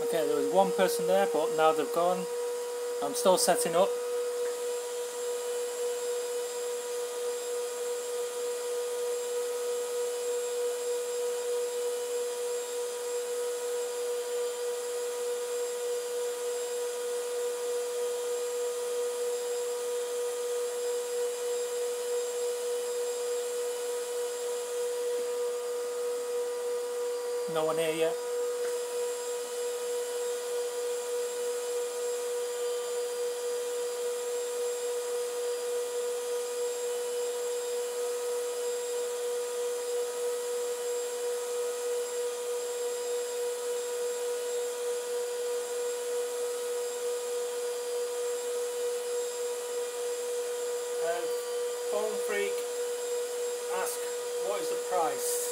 Okay, there was one person there, but now they've gone. I'm still setting up. No one here yet. Phone Freak ask, what is the price?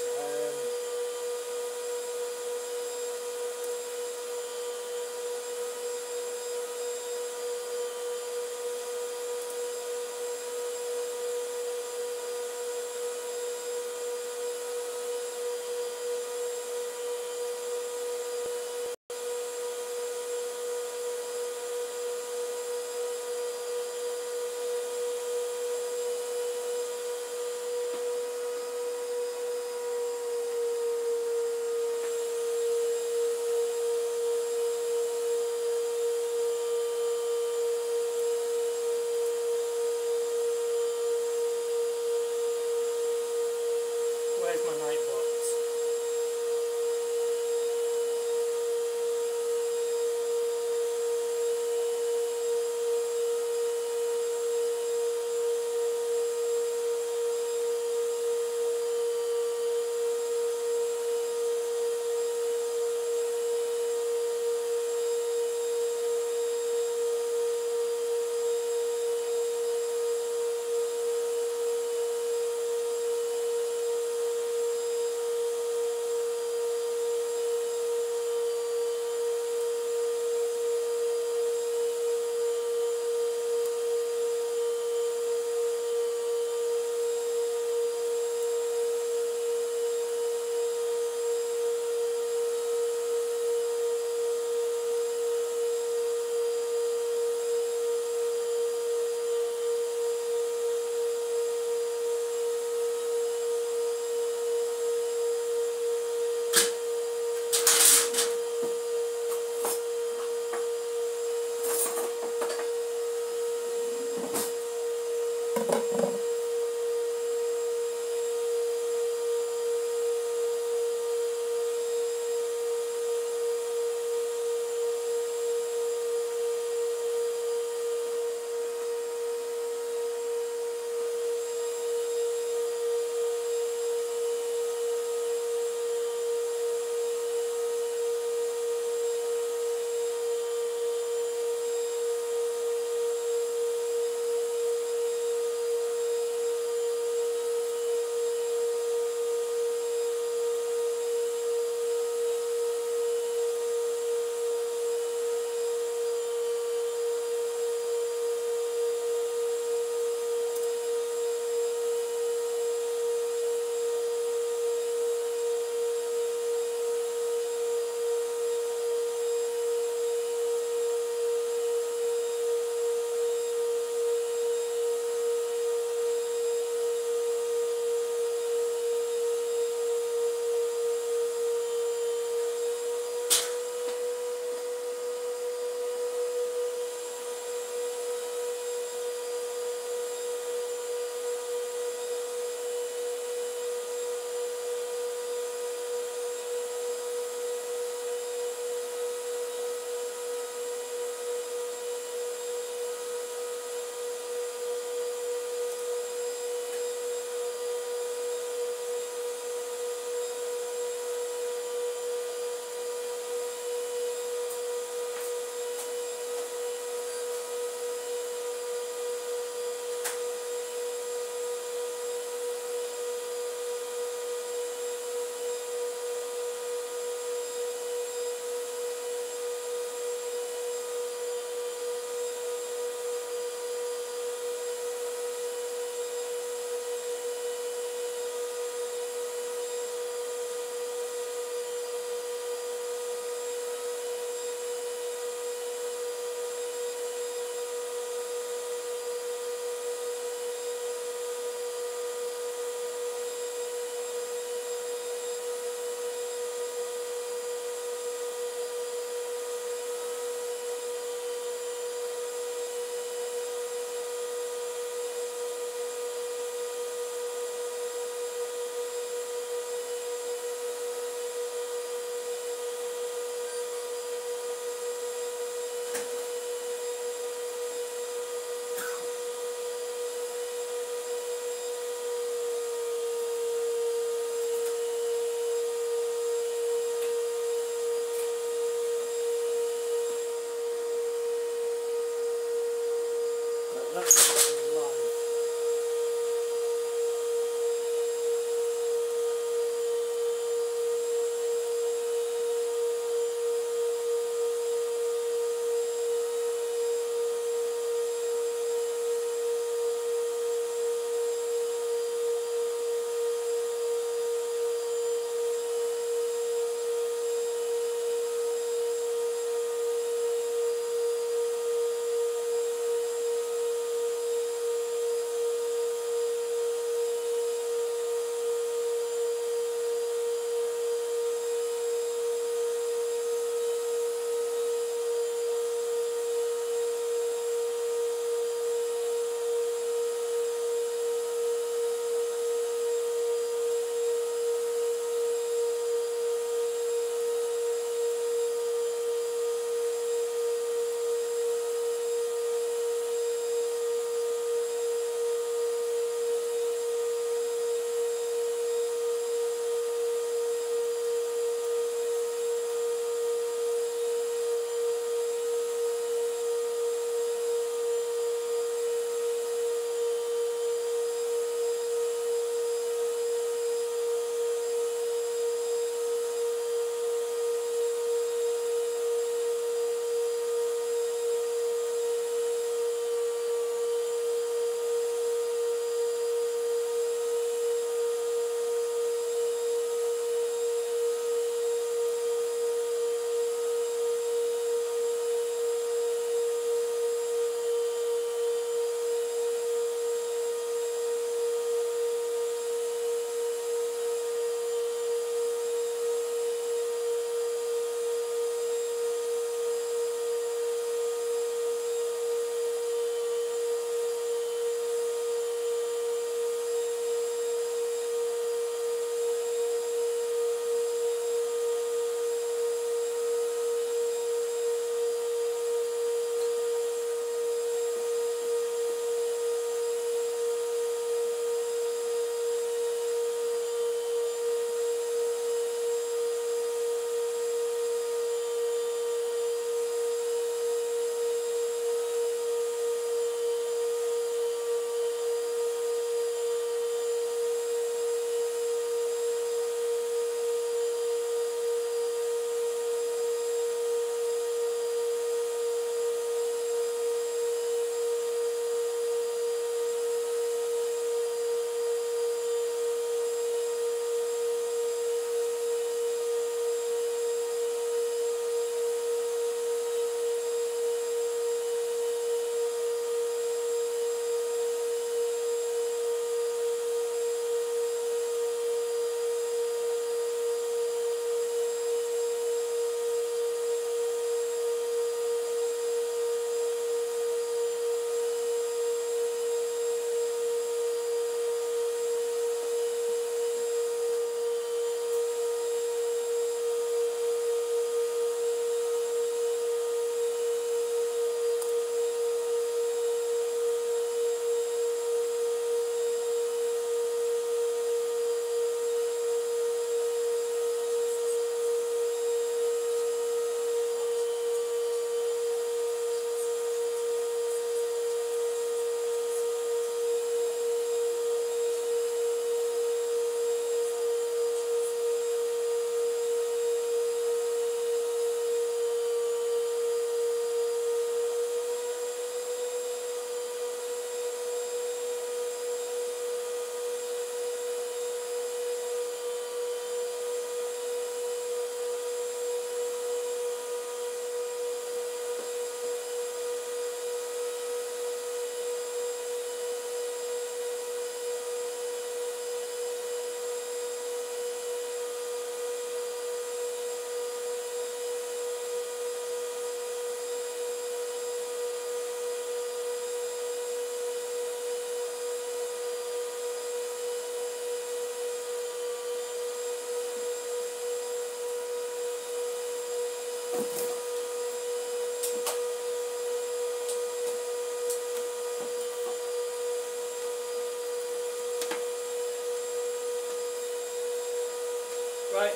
Right,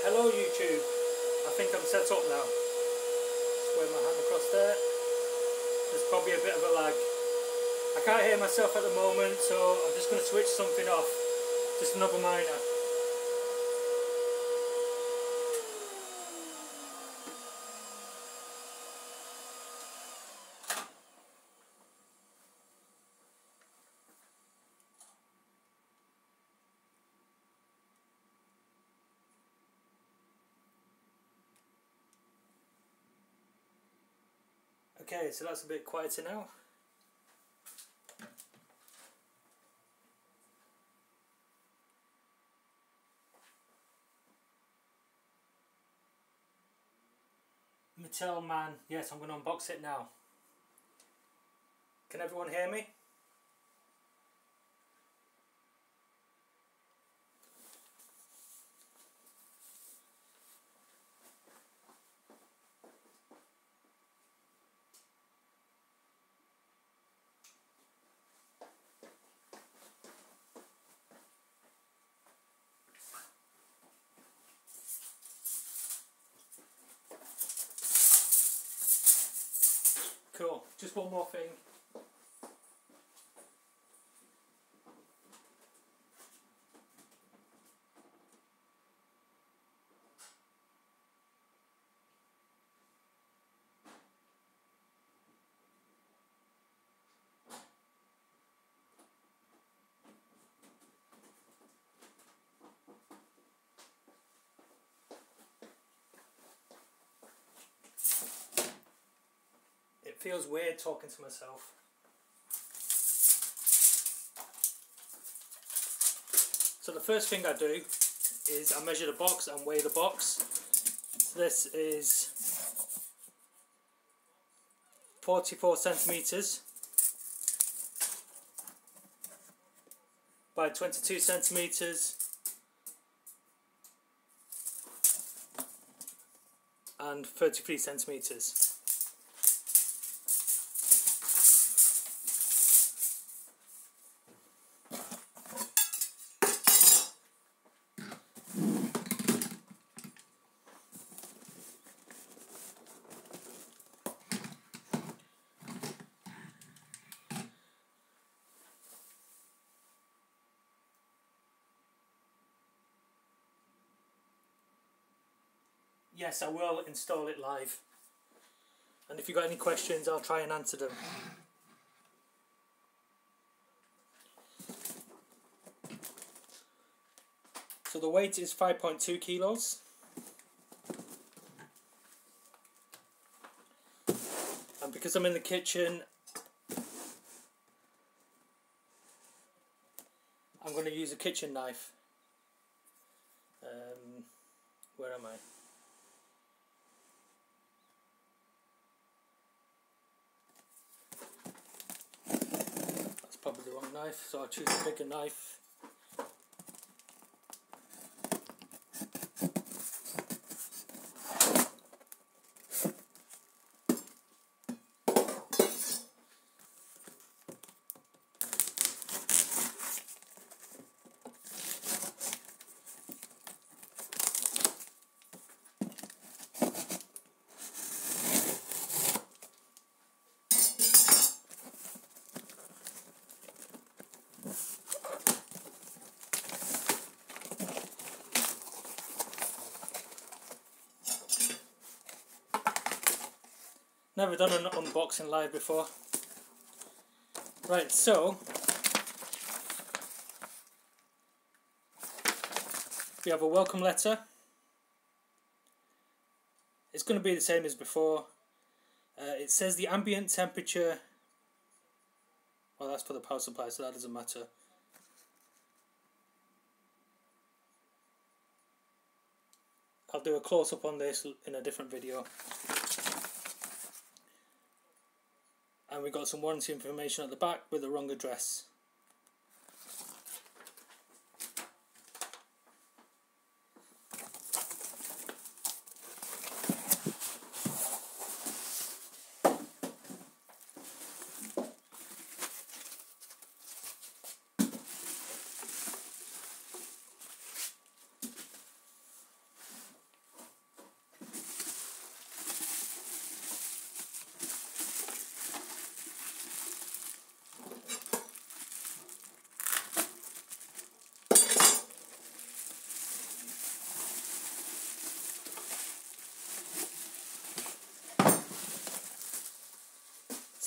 hello YouTube. I think I'm set up now. Just wave my hand across there. There's probably a bit of a lag. I can't hear myself at the moment, so I'm just going to switch something off. Just another miner. Okay, so that's a bit quieter now. Mattel Man, yes, I'm going to unbox it now. Can everyone hear me? Cool, just one more thing. It feels weird talking to myself. So the first thing I do is I measure the box and weigh the box. So this is 44 centimeters by 22 centimeters and 33 centimeters. Yes, I will install it live. And if you've got any questions, I'll try and answer them. So the weight is 5.2 kilos. And because I'm in the kitchen, I'm going to use a kitchen knife. Where am I? That's probably the wrong knife, so I'll choose a bigger knife. Never done an unboxing live before. Right, so we have a welcome letter. It's going to be the same as before. It says the ambient temperature. Well, that's for the power supply, so that doesn't matter. I'll do a close-up on this in a different video. And we got some warranty information at the back with the wrong address.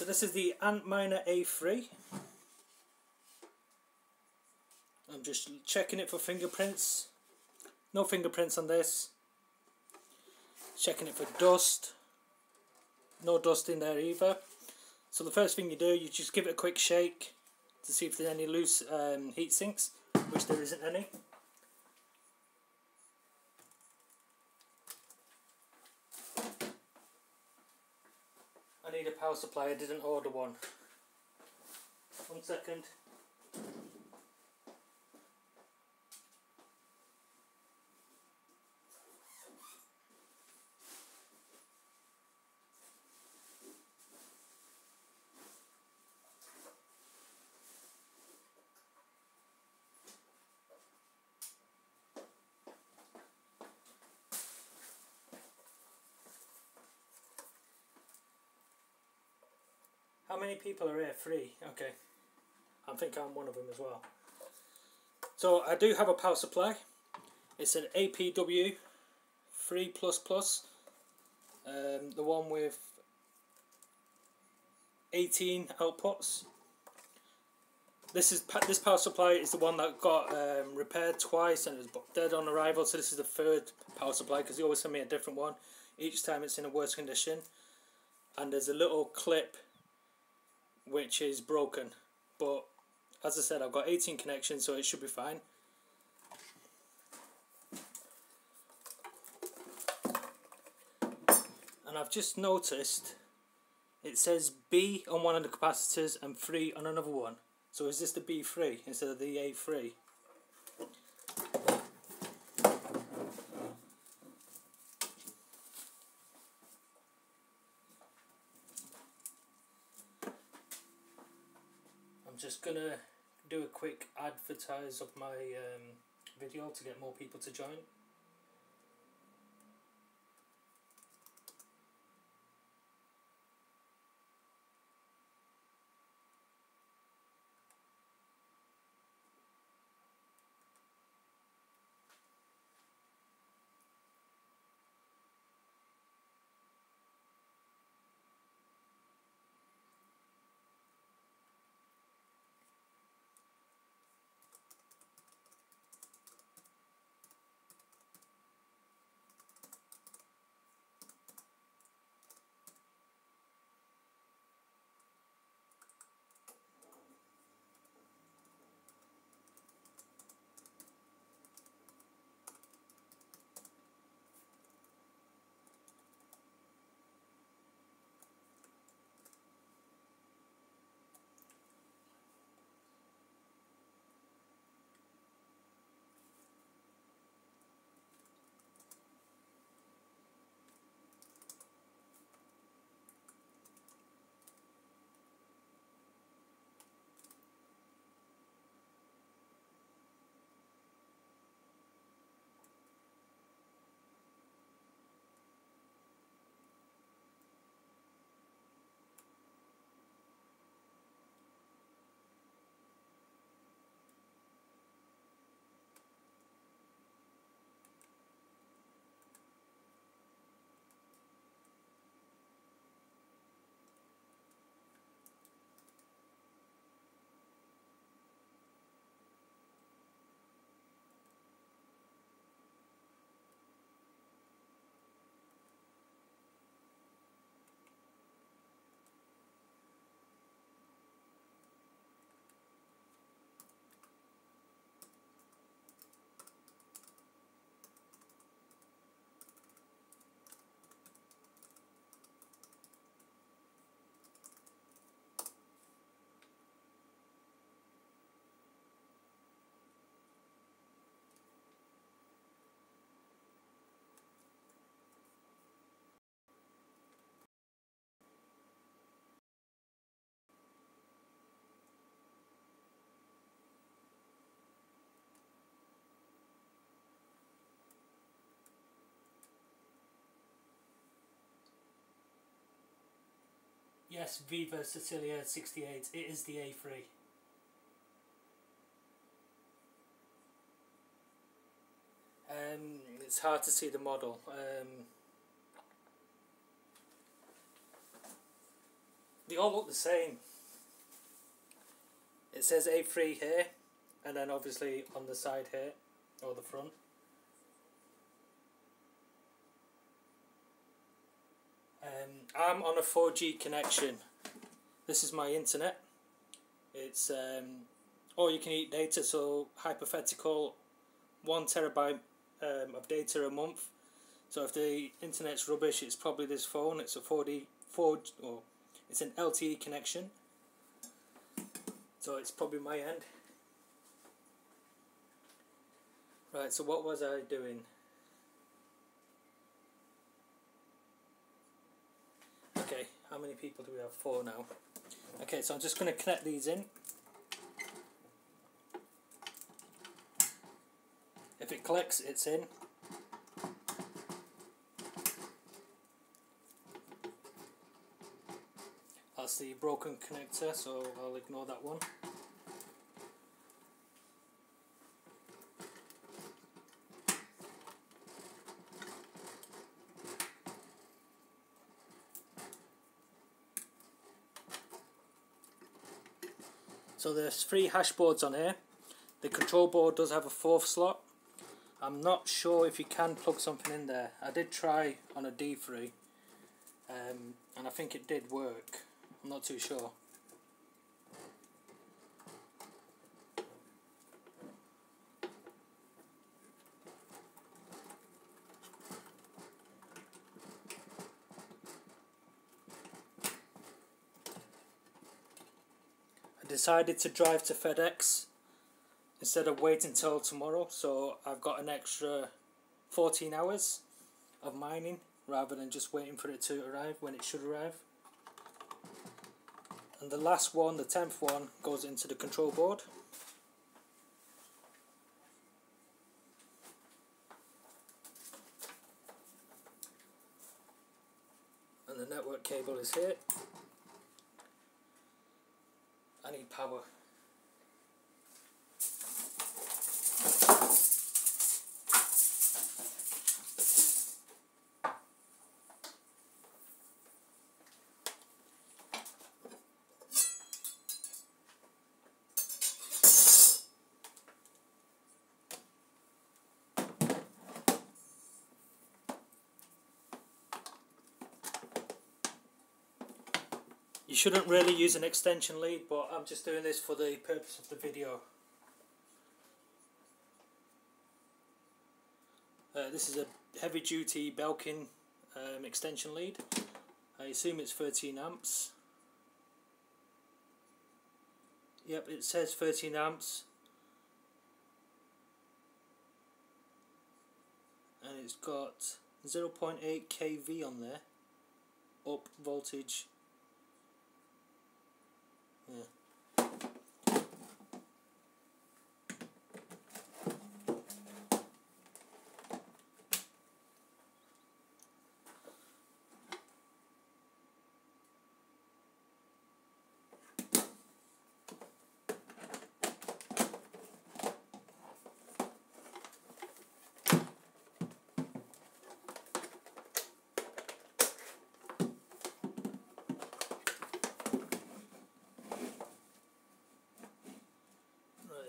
So this is the Antminer A3. I'm just checking it for fingerprints. No fingerprints on this. Checking it for dust. No dust in there either. So the first thing you do, you just give it a quick shake to see if there's any loose heat sinks, which there isn't any. I need a power supply, I didn't order one. 1 second. How many people are here? 3. Okay. I think I'm one of them as well. So I do have a power supply. It's an APW 3++. The one with 18 outputs. This power supply is the one that got repaired twice and it was dead on arrival. So this is the 3rd power supply because they always send me a different one. Each time it's in a worse condition. And there's a little clip which is broken, but as I said, I've got 18 connections, so it should be fine. And I've just noticed it says B on one of the capacitors and 3 on another one. So is this the B3 instead of the A3? I'm just gonna do a quick advertise of my video to get more people to join. Yes, Viva Cecilia 68, it is the A3. It's hard to see the model. They all look the same. It says A3 here, and then obviously on the side here, or the front. I'm on a 4G connection. This is my internet. It's all you can eat data, so hypothetical 1 terabyte of data a month. So if the internet's rubbish, it's probably this phone. It's a 4G, or it's an LTE connection. So it's probably my end. Right, so what was I doing? Okay, how many people do we have? 4 now. Okay, so I'm just going to connect these in. If it clicks, it's in. That's the broken connector, so I'll ignore that one. So there's 3 hash boards on here. The control board does have a 4th slot. I'm not sure if you can plug something in there. I did try on a D3 and I think it did work. I'm not too sure. I decided to drive to FedEx instead of waiting till tomorrow, so I've got an extra 14 hours of mining rather than just waiting for it to arrive when it should arrive. And the last one, the 10th one, goes into the control board. And the network cable is here. I need power. You shouldn't really use an extension lead, but I'm just doing this for the purpose of the video. This is a heavy duty Belkin extension lead. I assume it's 13 amps. Yep, it says 13 amps. And it's got 0.8 kV on there. Up voltage. Yeah.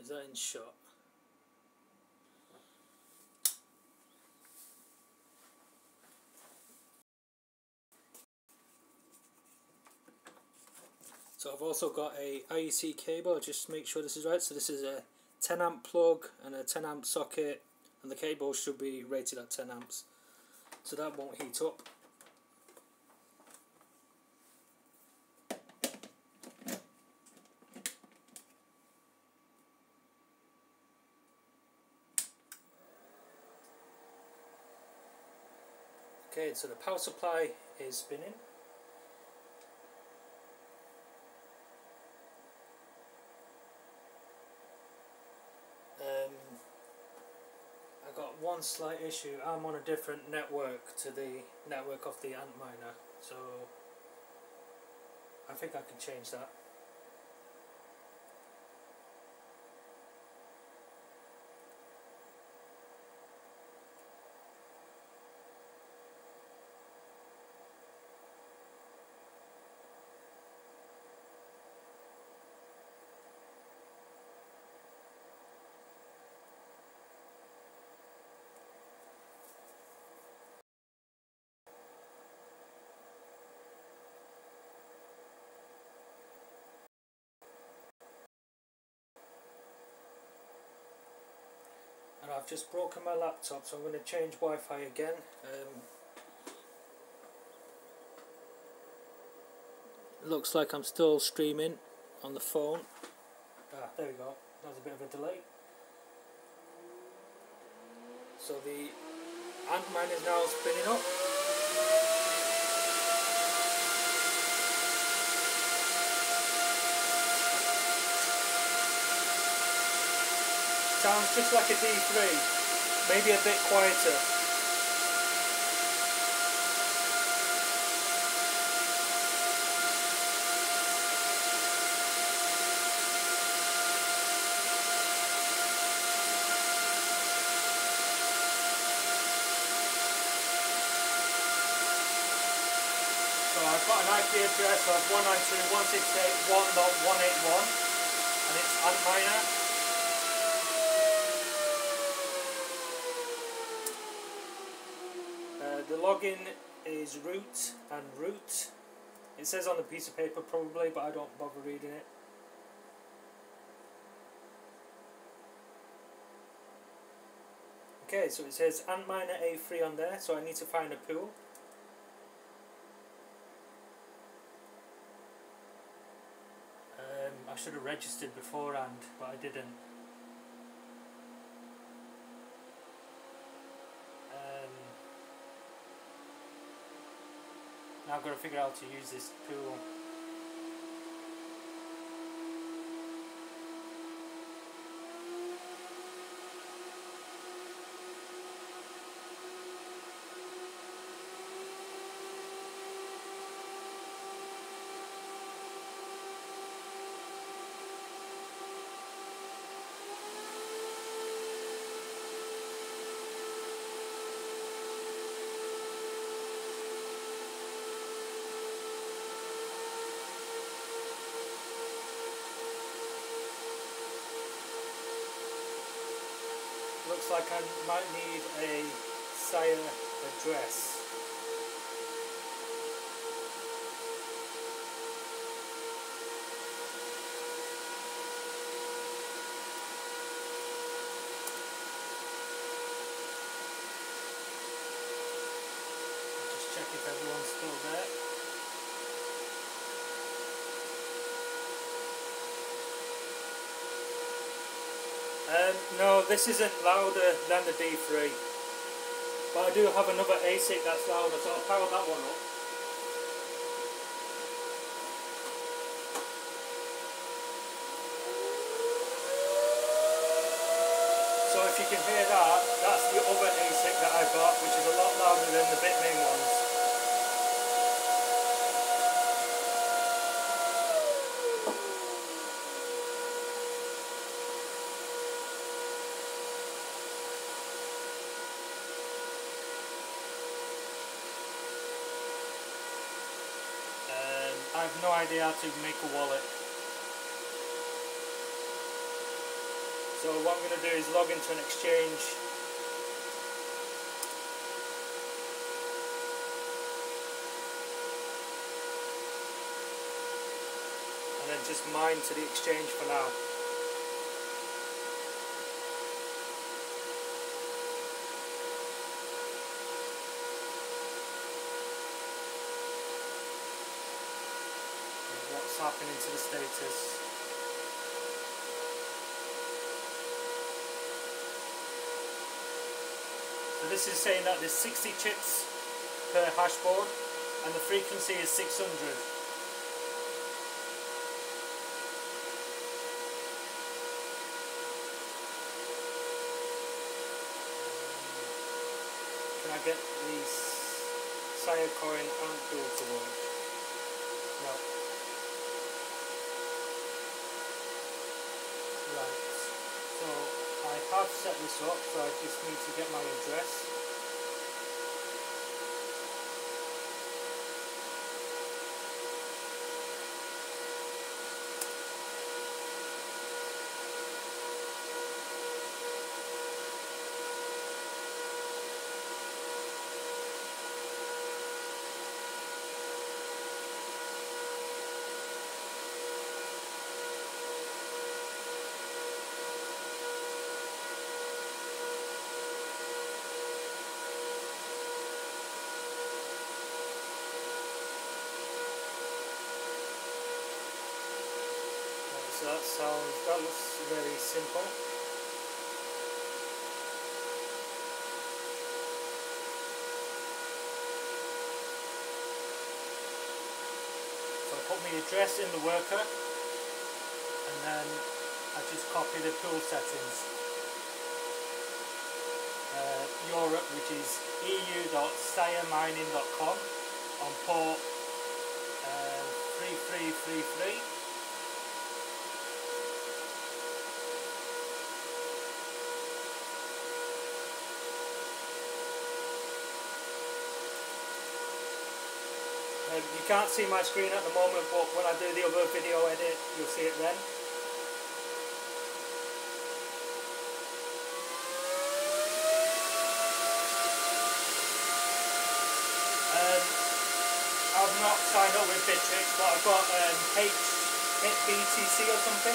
Is that in shot? So I've also got a IEC cable, just make sure this is right. So this is a 10 amp plug and a 10 amp socket, and the cable should be rated at 10 amps. So that won't heat up. Okay, so the power supply is spinning. I got one slight issue. I'm on a different network to the network of the Antminer, so I think I can change that. I've just broken my laptop, so I'm going to change Wi-Fi again. Looks like I'm still streaming on the phone. There we go. That was a bit of a delay. So the Antminer is now spinning up. Sounds just like a D3, maybe a bit quieter. So I've got an IP address of 192.168.1.181 and it's Antminer. The login is root and root. It says on the piece of paper probably, but I don't bother reading it. Okay, so it says Antminer A3 on there, so I need to find a pool. I should have registered beforehand, but I didn't. Now I've got to figure out how to use this pool. Looks like I might need a SIA address. I'll just check if everyone's still there. No, this isn't louder than the D3, but I do have another ASIC that's louder, so I'll power that one up. So if you can hear that, that's the other ASIC that I've got, which is a lot louder than the Bitmain ones. I have no idea how to make a wallet. So what I'm going to do is log into an exchange. And then just mine to the exchange for now. What's happening to the status? So this is saying that there's 60 chips per hash board and the frequency is 600. Can I get the SIA coin and pool to work? No. Right, so I have set this up, so I just need to get my address. So that looks very simple. So I put my address in the worker, and then I just copy the pool settings. Europe, which is eu.siremining.com on port 3333. You can't see my screen at the moment, but when I do the other video edit, you'll see it then. I've not signed up with Bitrix, but I've got HBTC or something.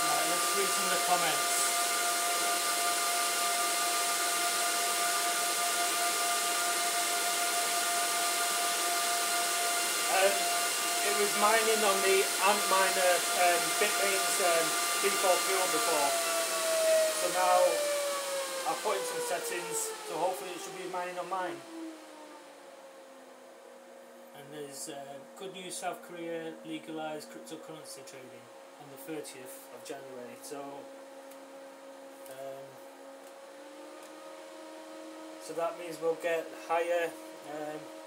Right, let's read some of the comments. It was mining on the Antminer Bitmain's default pool before, so now I've put in some settings, so hopefully it should be mining on mine. And there's good news: South Korea legalized cryptocurrency trading on the 30th of January. So so that means we'll get higher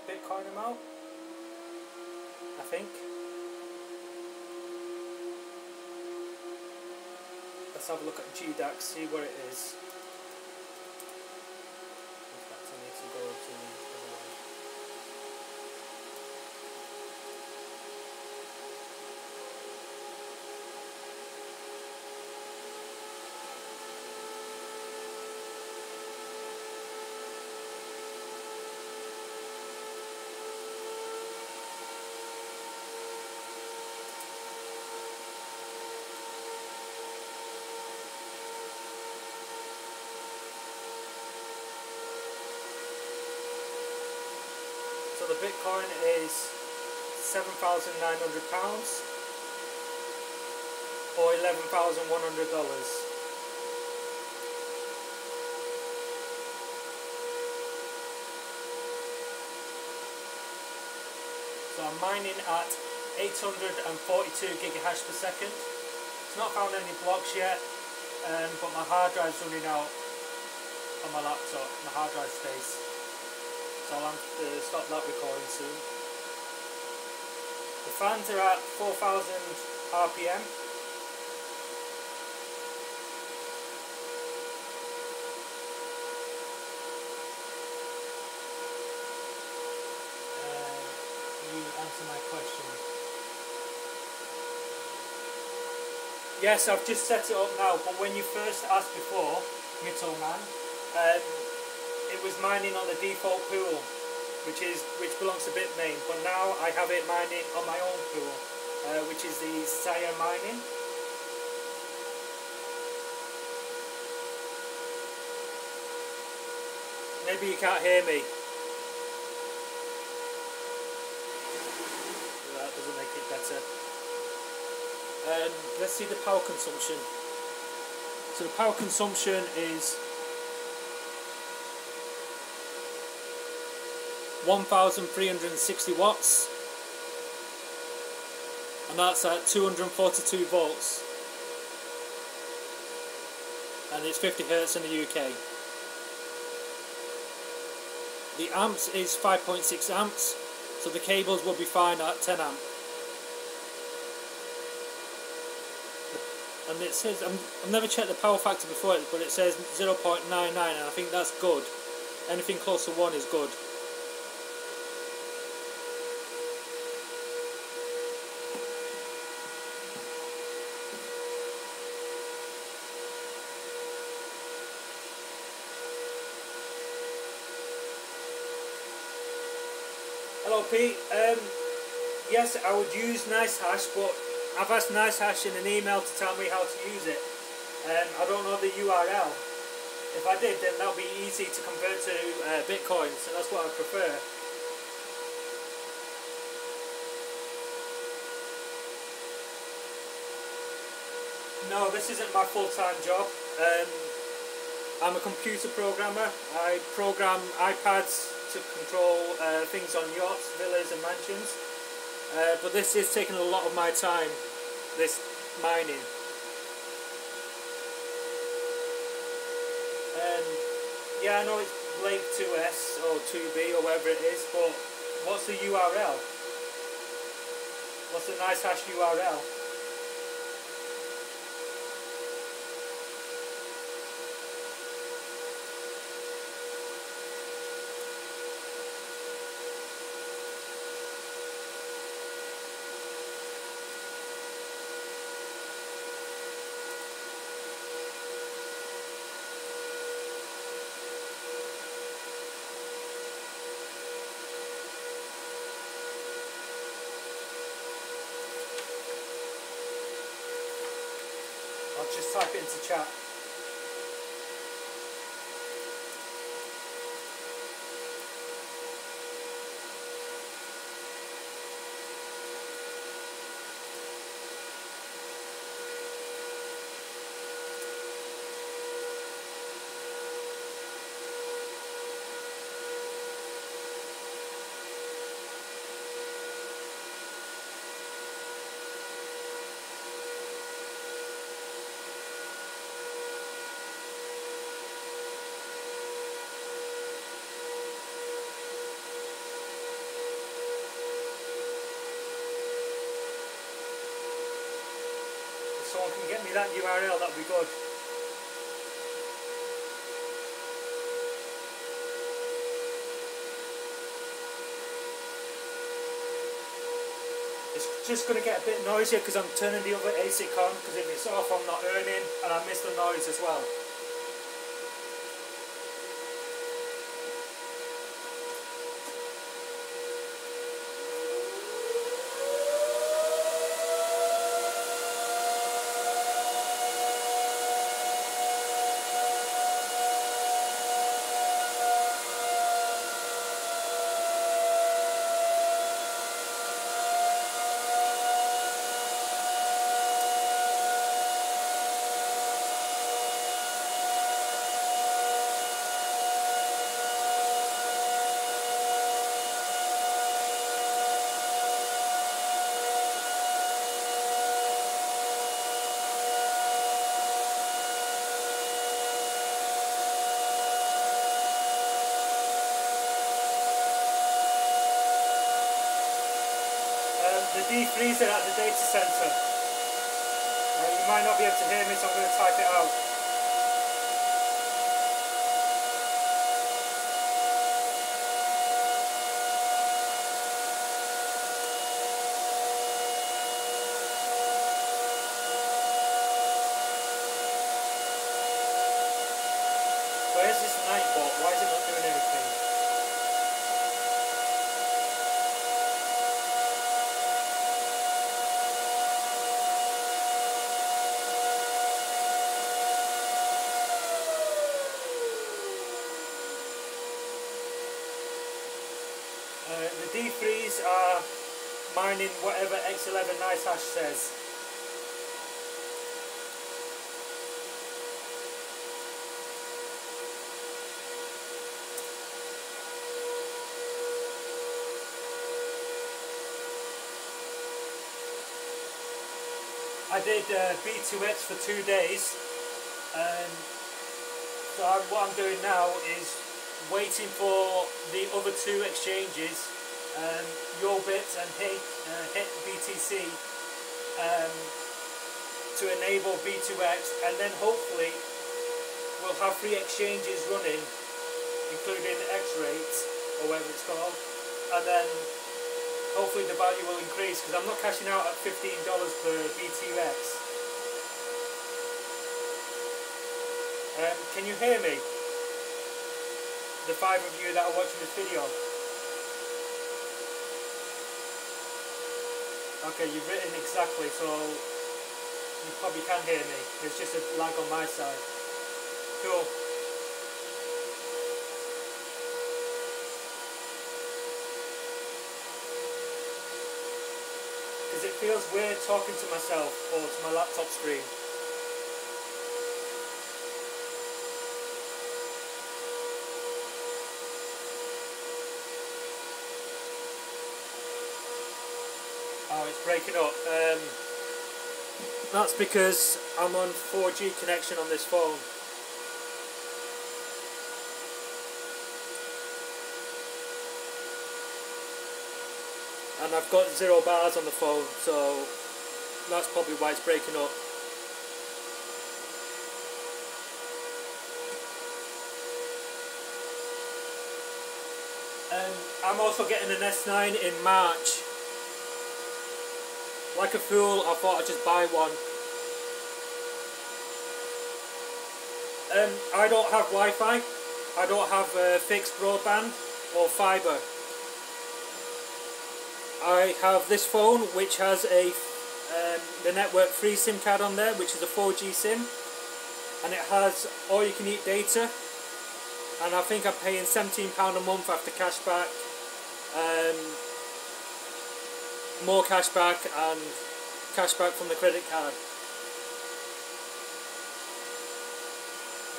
Bitcoin amount, I think. Let's have a look at GDAX, see where it is. In fact, I need to go to the other one. So the Bitcoin is £7,900 or $11,100. So I'm mining at 842 gigahash per second. It's not found any blocks yet, but my hard drive's running out on my laptop, my hard drive space. So I'll have to stop that recording soon. The fans are at 4,000 RPM. You answer my question. Yes, I've just set it up now, but when you first asked before, Middleman, it was mining on the default pool, which belongs to Bitmain, but now I have it mining on my own pool, which is the Sire Mining. Maybe you can't hear me. That doesn't make it better. Let's see the power consumption. So the power consumption is 1,360 watts, and that's at 242 volts, and it's 50 Hertz in the UK. The amps is 5.6 amps, so the cables will be fine at 10 amp. And it says, I've never checked the power factor before, but it says 0.99, and I think that's good. Anything close to 1 is good. Hello Pete, yes, I would use NiceHash, but I've asked NiceHash in an email to tell me how to use it. I don't know the URL. If I did, then that would be easy to convert to bitcoins, and that's what I prefer. No, this isn't my full-time job. I'm a computer programmer. I program iPads to control things on yachts, villas and mansions. But this is taking a lot of my time, this mining. Yeah, I know it's Blake 2S or 2B or whatever it is, but what's the URL? What's the nice hash URL? I'll just type it into chat. If someone can get me that URL, that would be good. It's just going to get a bit noisier because I'm turning the other ASIC on, because if it's off I'm not earning and I miss the noise as well. The D3s are at the data center. You might not be able to hear me, so I'm going to type it out. Where's this Nightbot? Why is it not doing anything? The D3s are mining whatever X11 nice hash says. I did B2X for 2 days, so what I'm doing now is waiting for the other two exchanges, Yorbit and Hit BTC, to enable B2X, and then hopefully we'll have 3 exchanges running, including X-Rate or whatever it's called, and then hopefully the value will increase, because I'm not cashing out at $15 per B2X. Can you hear me? The 5 of you that are watching this video. Okay, you've written exactly, so you probably can hear me. There's just a lag on my side. Cool. feels weird talking to myself or to my laptop screen. Oh, it's breaking up. That's because I'm on 4G connection on this phone. And I've got 0 bars on the phone, so that's probably why it's breaking up. I'm also getting an S9 in March. Like a fool, I thought I'd just buy one. I don't have Wi-Fi. I don't have fixed broadband or fibre. I have this phone which has the network free SIM card on there, which is a 4G SIM, and it has all you can eat data, and I think I'm paying £17 a month after cashback, more cashback and cashback from the credit card.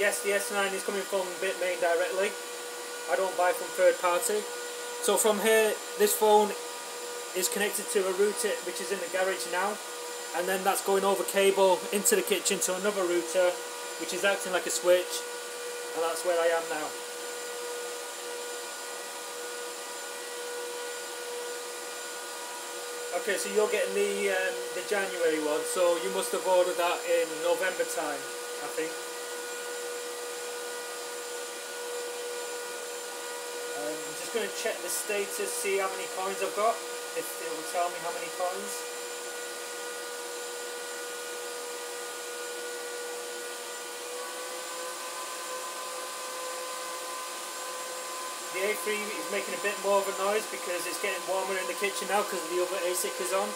Yes, the S9 is coming from Bitmain directly. I don't buy from third party. So from here, this phone is connected to a router which is in the garage now, and then that's going over cable into the kitchen to another router which is acting like a switch, and that's where I am now. Okay, so you're getting the January one, so you must have ordered that in November time, I think. I'm just going to check the status, see how many coins I've got, if it will tell me how many coins. The A3 is making a bit more of a noise because it's getting warmer in the kitchen now because the other ASIC is on.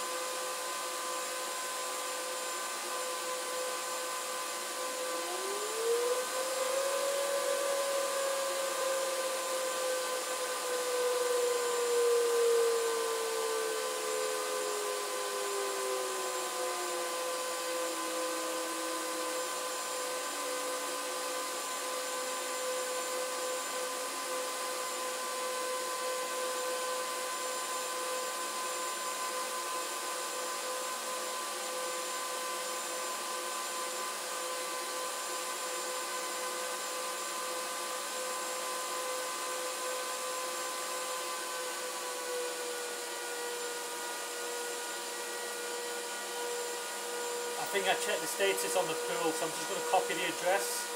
I think I checked the status on the pool, so I'm just going to copy the address.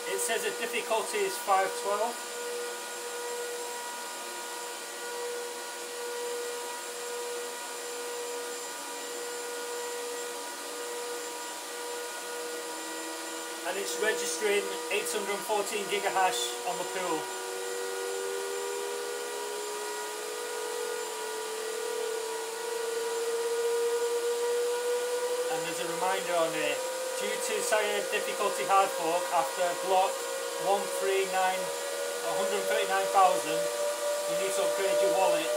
It says the difficulty is 512. And it's registering 814 gigahash on the pool. And there's a reminder on here, due to SIA difficulty hard fork after block 139,000, you need to upgrade your wallet.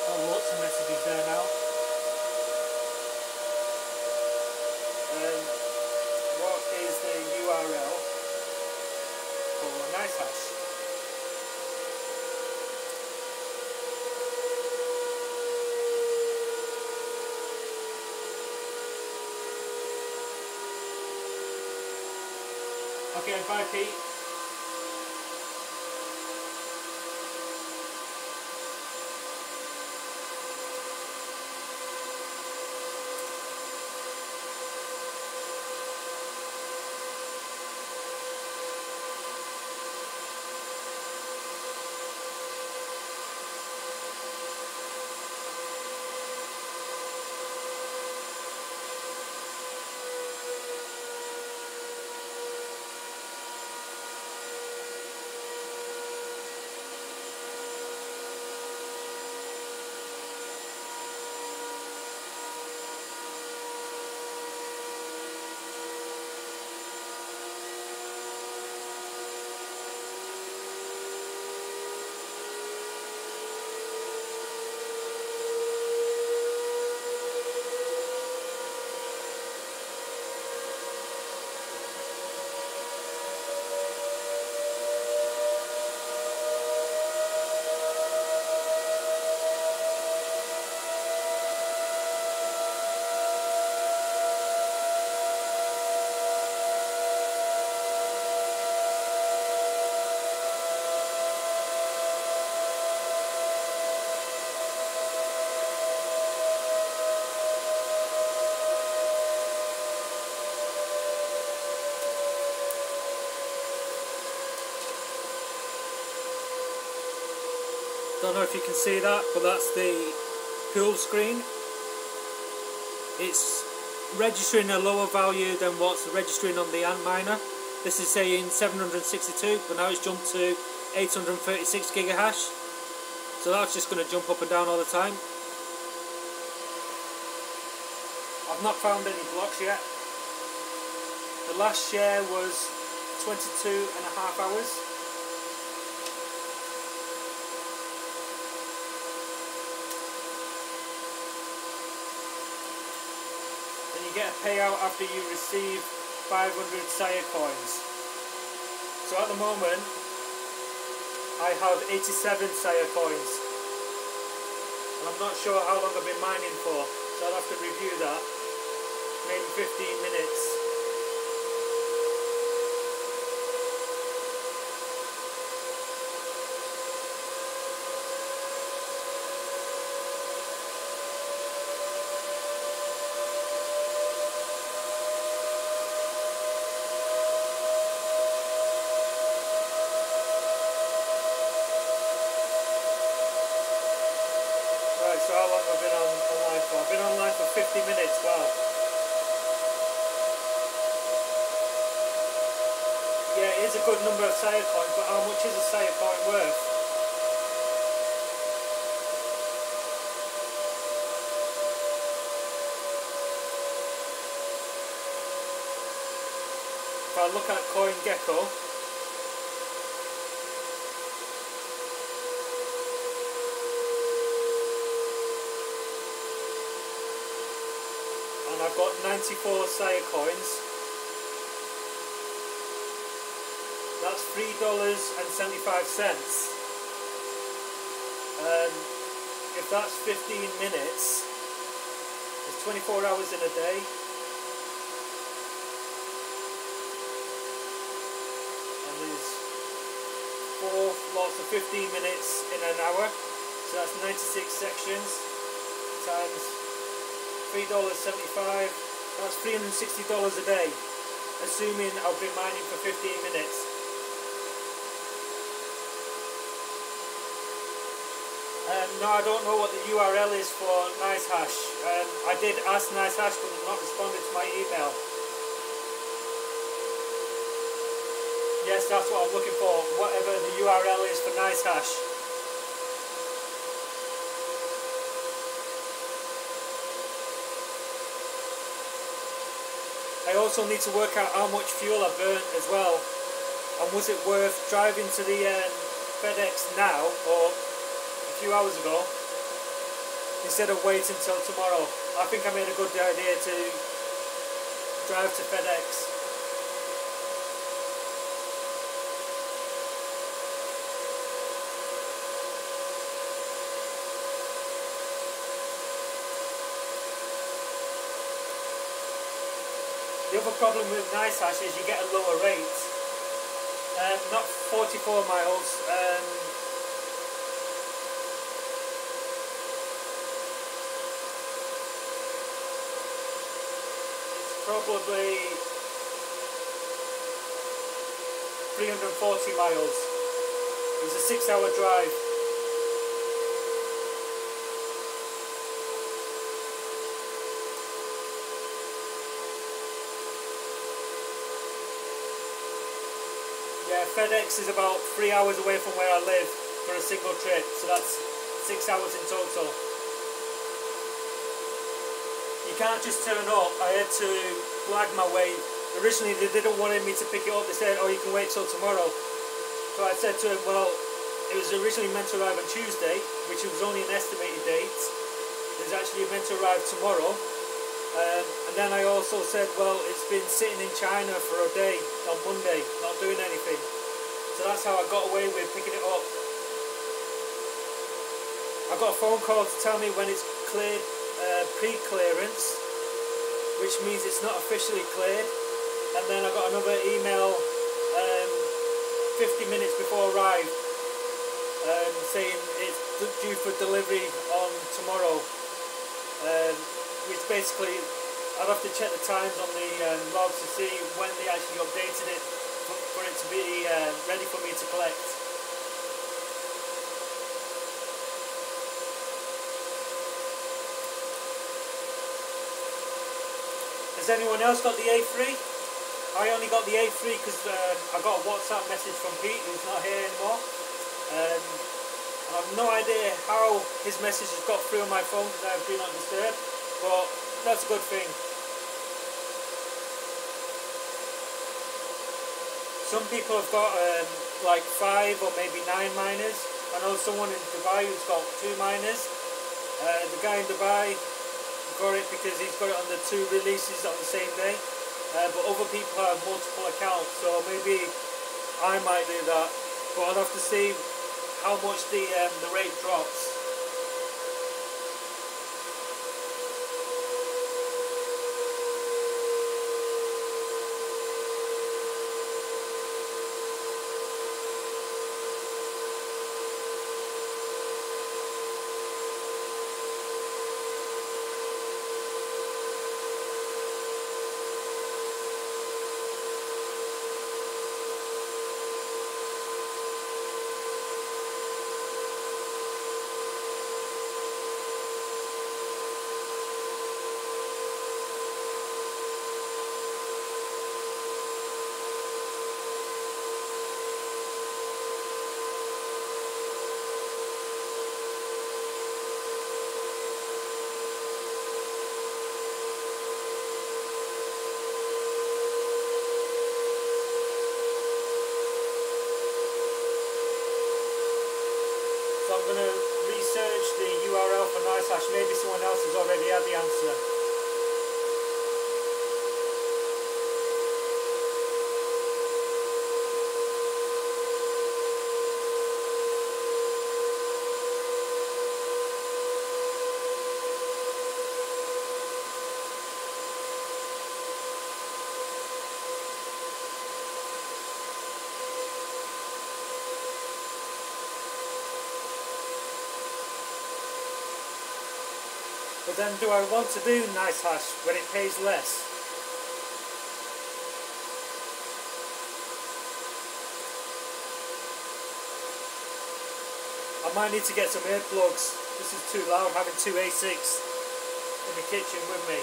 Oh, lots of messages there now. What is the URL for NiceHash? Okay, bye Pete. don't know if you can see that, but that's the pool screen. It's registering a lower value than what's registering on the Antminer. This is saying 762, but now it's jumped to 836 gigahash. So that's just going to jump up and down all the time. I've not found any blocks yet. The last share was 22.5 hours. And you get a payout after you receive 500 Saya coins. So at the moment I have 87 Saya coins, and I'm not sure how long I've been mining for, so I'll have to review that. Maybe 15 minutes. So how long have I been online for? I've been online for 50 minutes, wow. Yeah, it is a good number of Saya coins, but how much is a Saya coin worth? If I look at CoinGecko, and I've got 94 Saya coins. That's $3.75. If that's 15 minutes, there's 24 hours in a day. And there's 4 lots of 15 minutes in an hour. So that's 96 sections times $3.75. That's $360 a day, assuming I've been mining for 15 minutes. No, I don't know what the URL is for NiceHash. I did ask NiceHash, but they've not responded to my email. Yes, that's what I'm looking for, whatever the URL is for NiceHash. I also need to work out how much fuel I burnt as well, and was it worth driving to the FedEx now or a few hours ago instead of waiting until tomorrow. I think I made a good idea to drive to FedEx. The other problem with NiceHash is you get a lower rate. Not 44 miles. Probably 340 miles. It was a 6-hour drive. Yeah, FedEx is about 3 hours away from where I live for a single trip, so that's 6 hours in total. You can't just turn up. I had to blag my way. Originally they didn't want me to pick it up. They said, oh, you can wait till tomorrow. So I said to him, well, it was originally meant to arrive on Tuesday, which was only an estimated date. It was actually meant to arrive tomorrow. And then I also said, well, it's been sitting in China for a day on Monday, not doing anything. So that's how I got away with picking it up. I got a phone call to tell me when it's cleared, pre-clearance, which means it's not officially cleared. And then I got another email 50 minutes before I arrived saying it's due for delivery on tomorrow, which basically I'd have to check the times on the logs to see when they actually updated it for it to be ready for me to collect. Has anyone else got the A3? I only got the A3 because I got a WhatsApp message from Pete, who's not here anymore. And I have no idea how his message has got through on my phone because I have Do Not Disturb, but that's a good thing. Some people have got like 5 or maybe 9 miners. I know someone in Dubai who's got 2 miners. The guy in Dubai got it because he's got it on the 2 releases on the same day. But other people have multiple accounts, so maybe I might do that. But I'll have to see how much the rate drops. So I'm going to research the URL for NiceHash. Maybe someone else has already had the answer. But then do I want to do NiceHash when it pays less? I might need to get some earplugs. This is too loud having 2 A6s in the kitchen with me.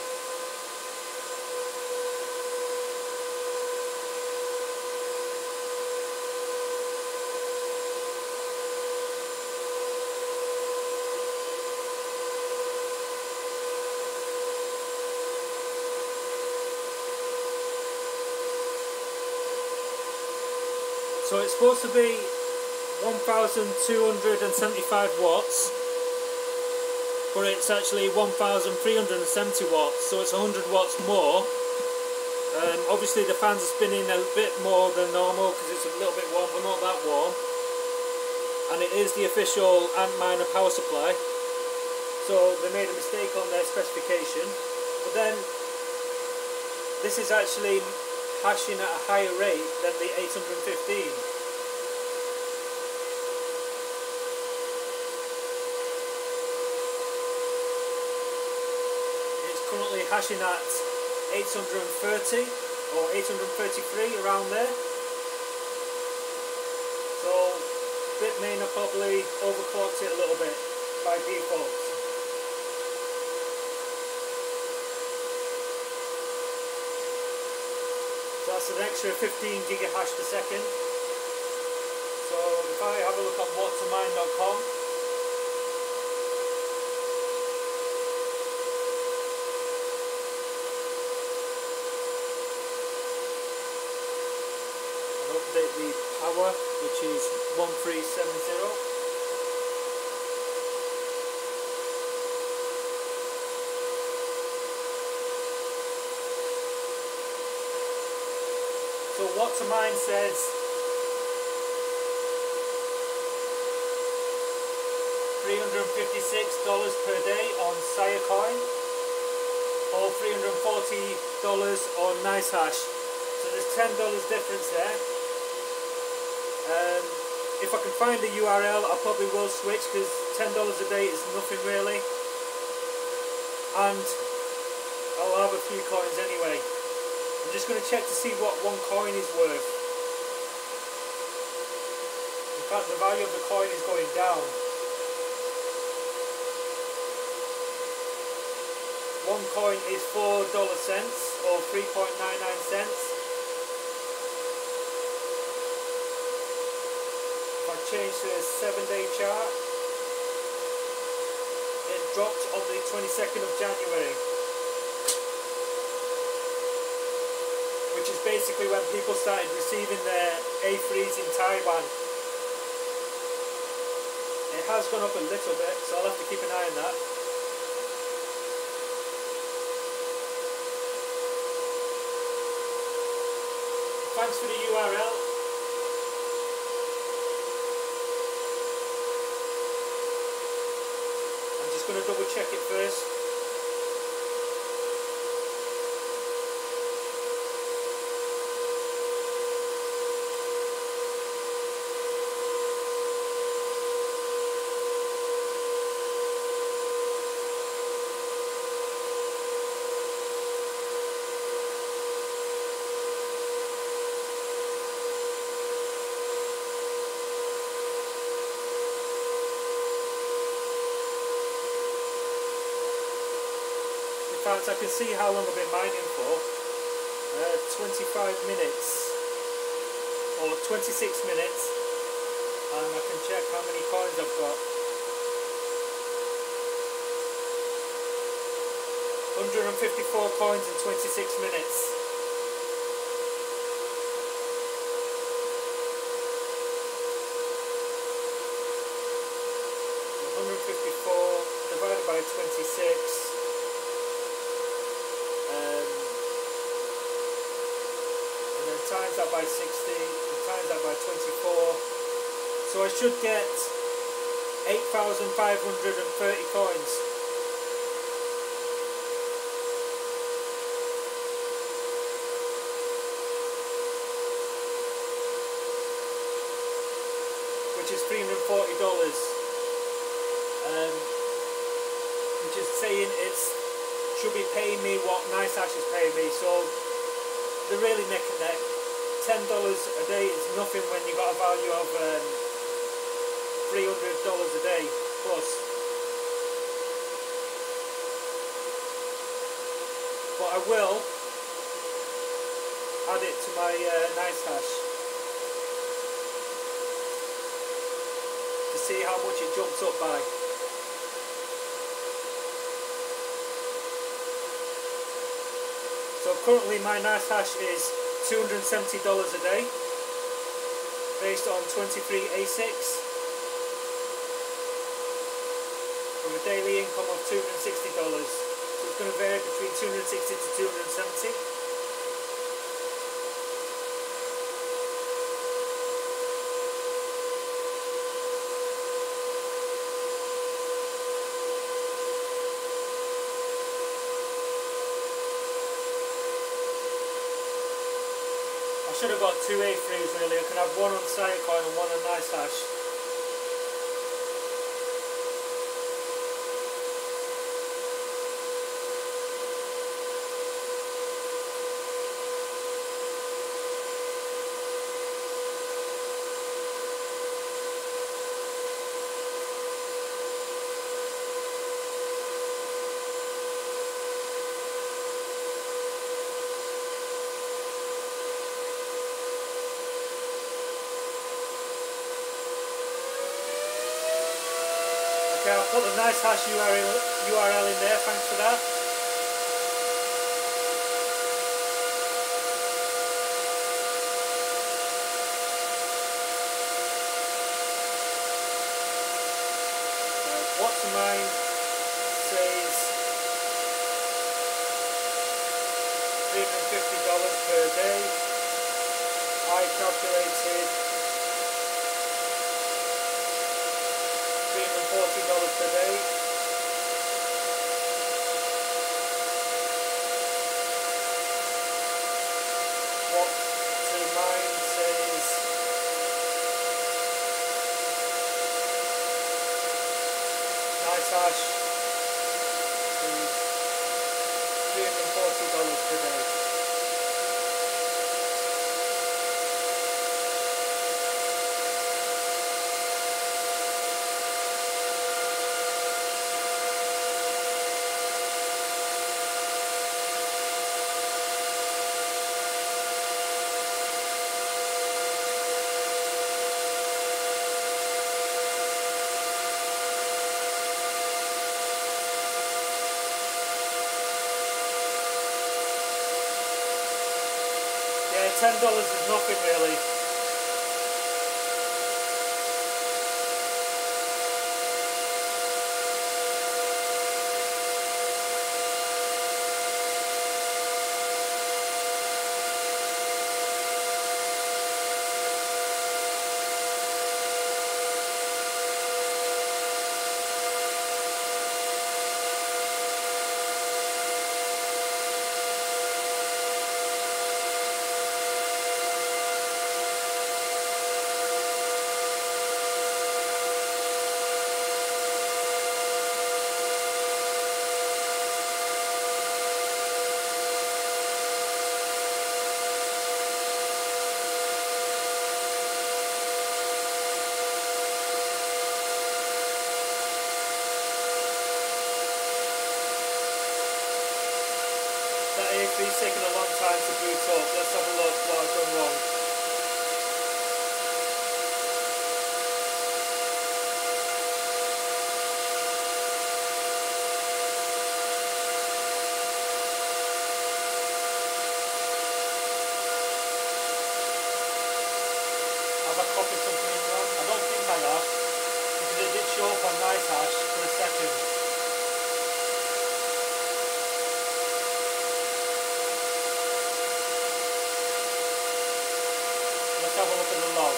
So it's supposed to be 1,275 watts, but it's actually 1,370 watts, so it's 100 watts more. Obviously the fans are spinning a bit more than normal because it's a little bit warm, but not that warm. And it is the official Antminer power supply, so they made a mistake on their specification. But then this is actually hashing at a higher rate than the 815. It's currently hashing at 830 or 833, around there. So Bitmain have probably overclocked it a little bit by default. So that's an extra 15 gigahash per second. So if I have a look at whattomine.com, and update the power, which is 1370. So what to mine says $356 per day on Sire Coin, or $340 on NiceHash. So there's $10 difference there. If I can find the URL, I probably will switch, because $10 a day is nothing really, and I'll have a few coins anyway. I'm just going to check to see what one coin is worth. In fact, the value of the coin is going down. one coin is $4 or 3.99 cents. If I change to a 7-day chart, it dropped on the 22nd of January, which is basically when people started receiving their A3s in Taiwan. It has gone up a little bit, so I'll have to keep an eye on that. Thanks for the URL. I'm just going to double check it first. In fact, I can see how long I've been mining for. 25 minutes or 26 minutes, and I can check how many coins I've got. 154 coins in 26 minutes. So 154 divided by 26. And then times that by 60 and times that by 24, so I should get 8,530 coins. Which is $340, which is saying it's should be paying me what NiceHash is paying me, so they're really neck and neck. $10 a day is nothing when you got a value of $300 a day plus. But I will add it to my NiceHash to see how much it jumps up by. So currently my NiceHash is $270 a day based on 23 ASICs from a daily income of $260. So it's going to vary between 260 to 270. I should have got two A3s really. I can have one on Sitecoin and one on NiceHash. Okay, I'll put the NiceHash URL in there, thanks for that. What to mine says $350 per day. I calculated $340 per day. What to mine says NiceHash is $340 per day. $10 is nothing really. That A3's taken a long time to boot up. Let's have a look what I've done wrong. Have I copied something in wrong? I don't think I have, because it did show up on NiceHash for a second. Let's have a look at the log.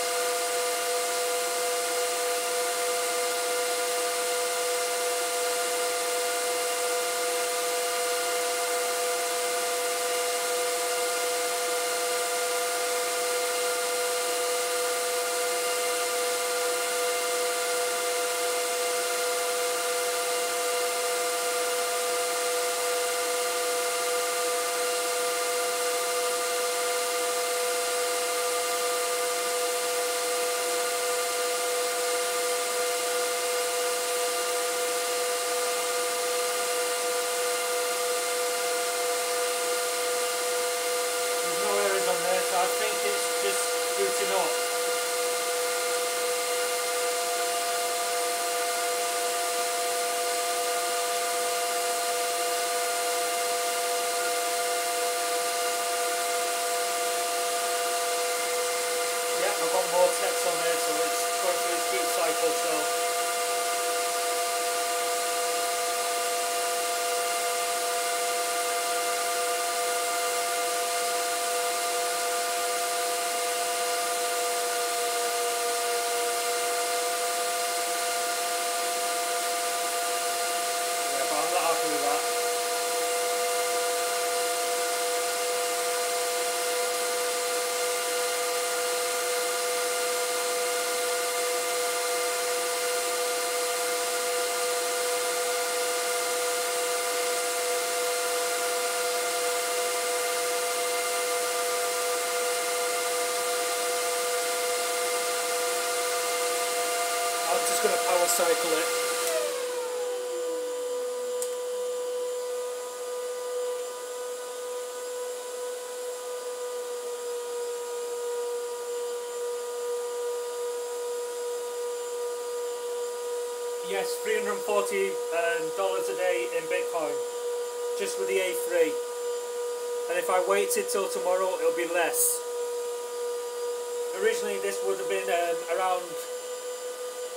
On there, so I think it's just booting up. Yeah, I've got more text on there, so it's going through its boot cycle still. With that. I'm just going to power cycle it. Yes, $340 a day in Bitcoin, just with the A3. And if I waited till tomorrow, it'll be less. Originally, this would have been around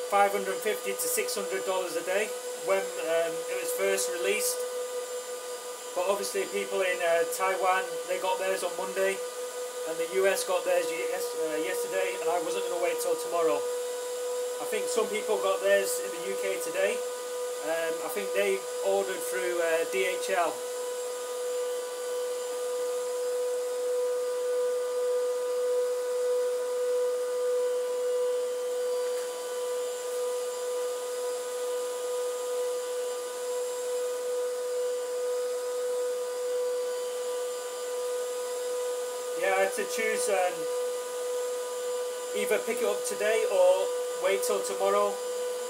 $550 to $600 a day when it was first released. But obviously, people in Taiwan, they got theirs on Monday, and the US got theirs yesterday, and I wasn't going to wait till tomorrow. I think some people got theirs in the UK today. I think they ordered through DHL. Yeah, I had to choose either pick it up today or wait till tomorrow,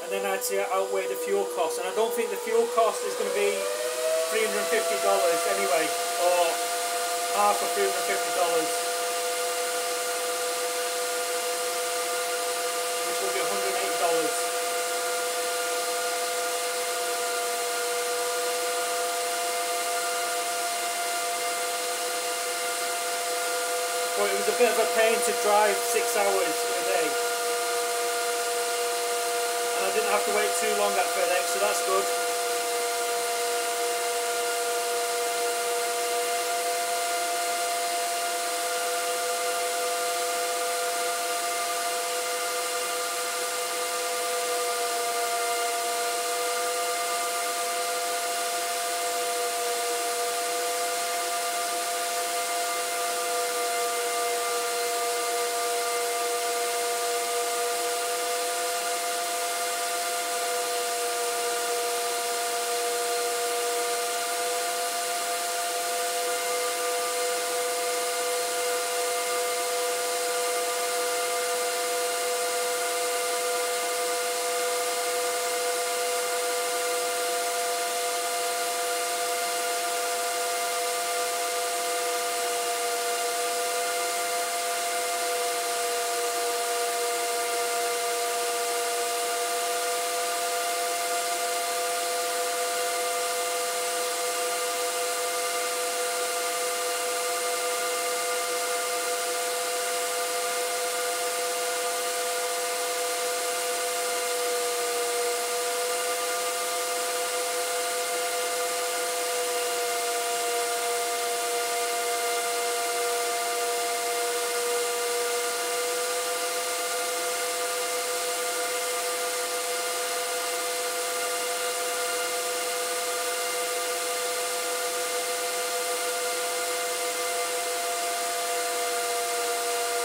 and then I'd say outweigh the fuel cost, and I don't think the fuel cost is going to be $350 anyway, or half of $350, which will be $108. But it was a bit of a pain to drive 6 hours a day. And I didn't have to wait too long at FedEx, so that's good.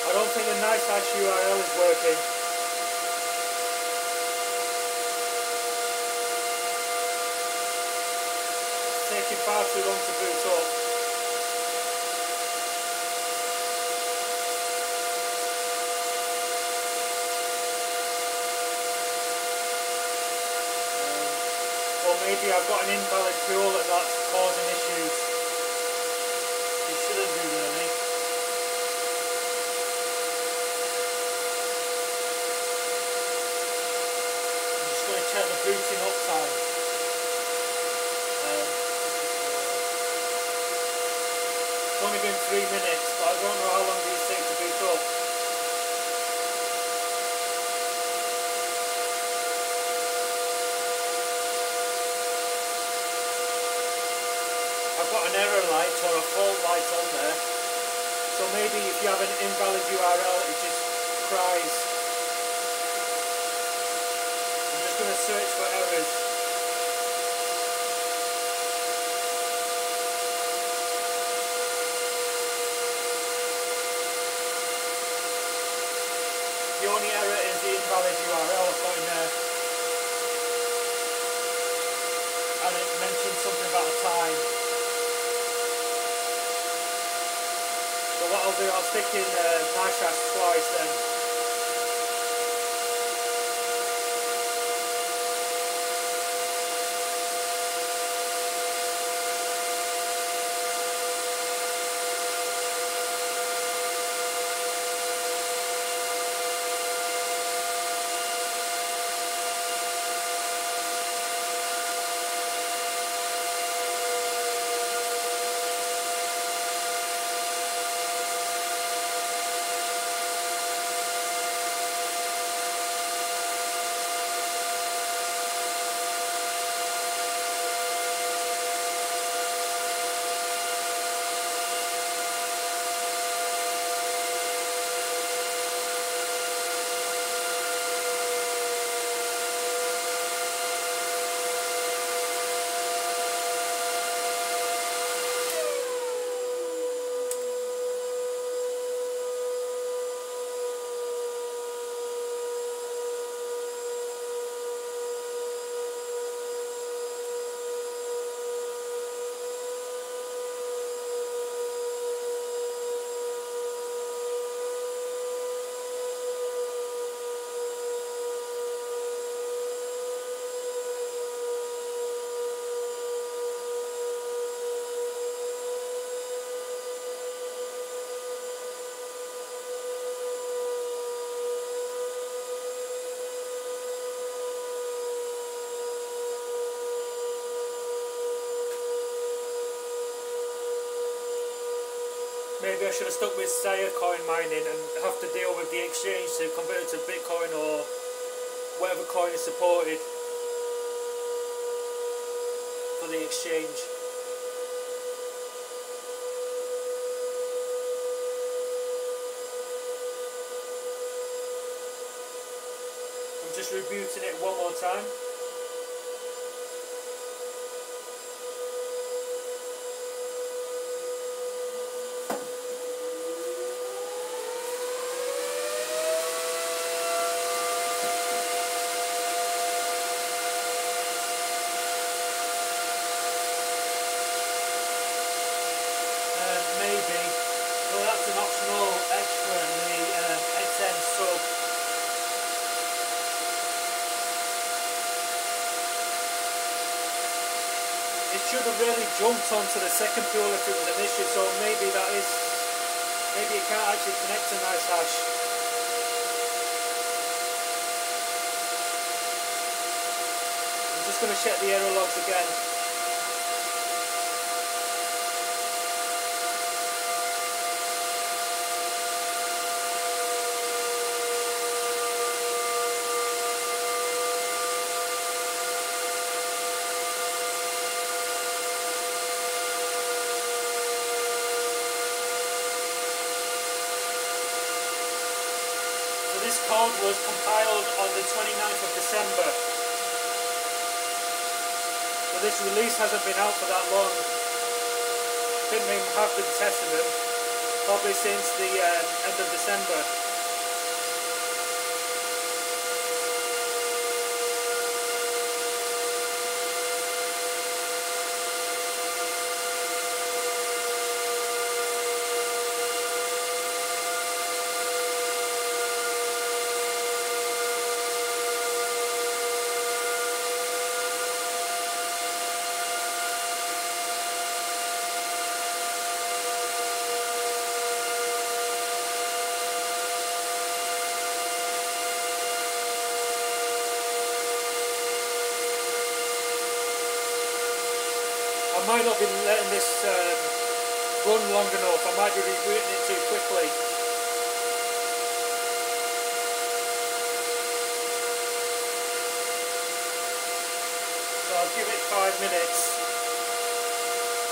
I don't think the nice hash URL is working. It's taking far too long to boot up. Or maybe I've got an invalid tool and that's causing issues. It shouldn't do really. Going to check the booting up time. It's only been 3 minutes, but I don't know how long these take to boot up. I've got an error light or a fault light on there, so maybe if you have an invalid URL it just cries. I'm going to search for errors. The only error is the invalid URL I've got in there. And it mentioned something about the time. So what I'll do, I'll stick in NiceHash twice then. maybe I should have stuck with Saya coin mining and have to deal with the exchange to convert it to Bitcoin or whatever coin is supported for the exchange. I'm just rebooting it one more time. Maybe, well, that's an optional extra in the XN sub. It should have really jumped onto the second pool if it was an issue, so maybe that is, maybe it can't actually connect to NiceHash. I'm just going to check the error logs again. This code was compiled on the 29th of December. So this release hasn't been out for that long. Bitmain have been testing them probably since the end of December. I might not be letting this run long enough. I might be rebooting it too quickly. So I'll give it 5 minutes.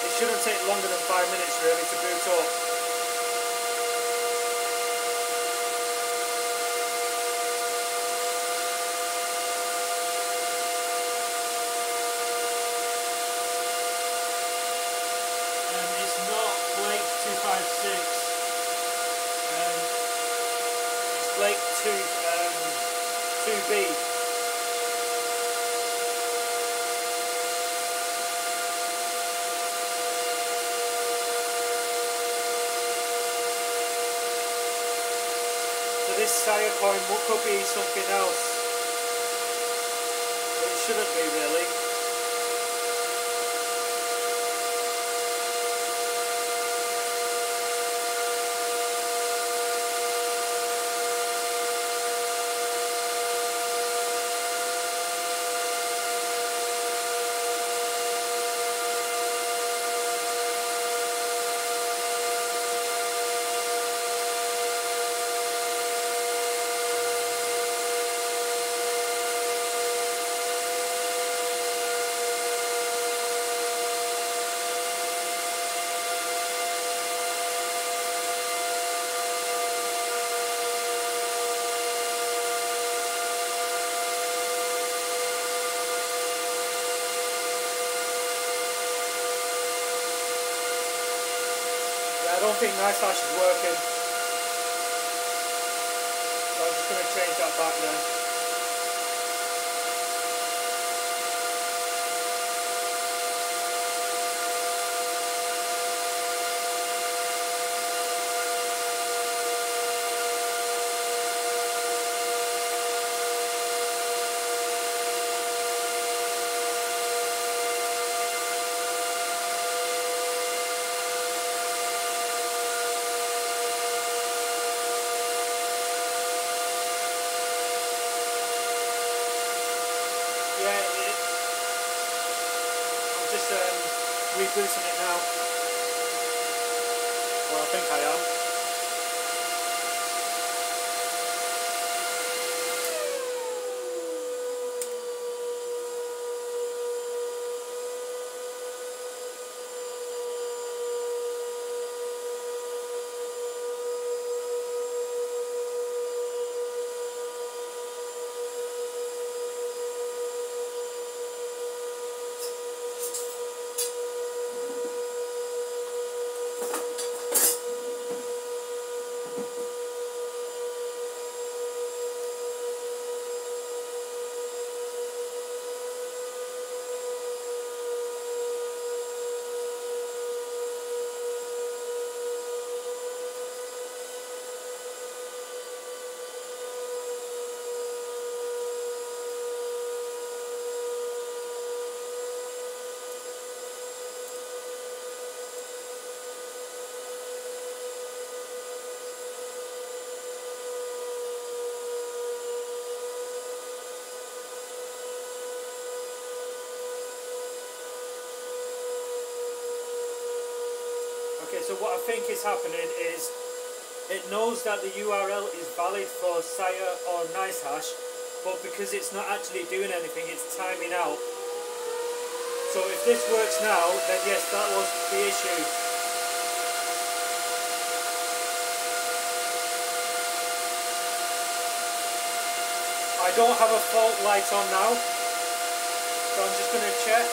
It shouldn't take longer than 5 minutes really to boot up. Blake 256. It's Blake 2B. So this Saya coin could be something else, but it shouldn't be really. I don't think NiceHash is working, so I'm just going to change that back then. Yeah, I'm just rebooting it now. Well, I think I am. Okay, so what I think is happening is it knows that the URL is valid for Sire or NiceHash, but because it's not actually doing anything, it's timing out. So if this works now, then yes, that was the issue. I don't have a fault light on now, so I'm just going to check.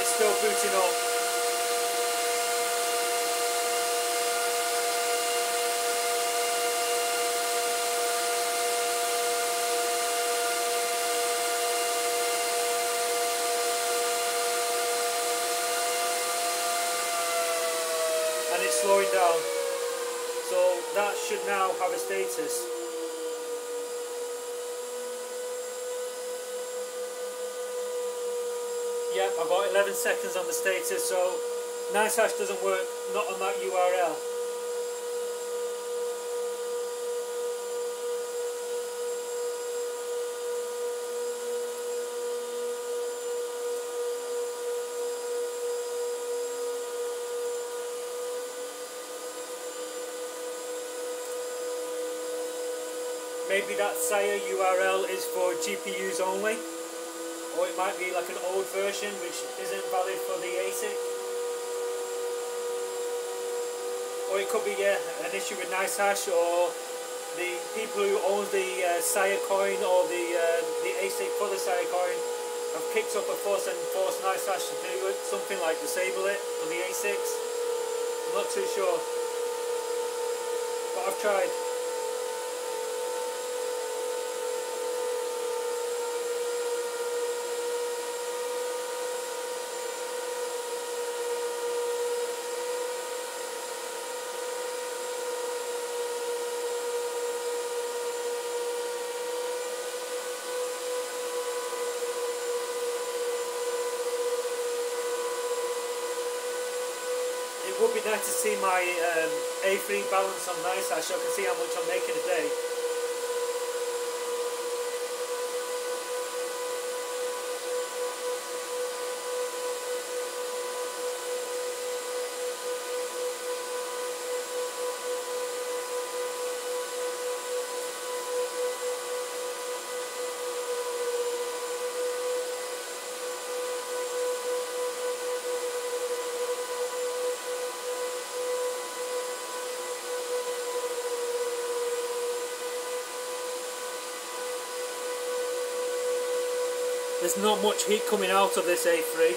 It's still booting up. And it's slowing down. So that should now have a status. Yep, I've got 11 seconds on the status, so NiceHash doesn't work, not on that URL. Maybe that Sire URL is for GPUs only, or it might be like an old version which isn't valid for the ASIC. Or it could be an issue with NiceHash, or the people who own the Sire coin or the ASIC for the Sire coin have kicked up a fuss and forced NiceHash to do it, something like disable it for the ASICs. I'm not too sure, but I've tried. It would be nice to see my A3 balance on NiceHash so I can see how much I'm making a day. There's not much heat coming out of this A3.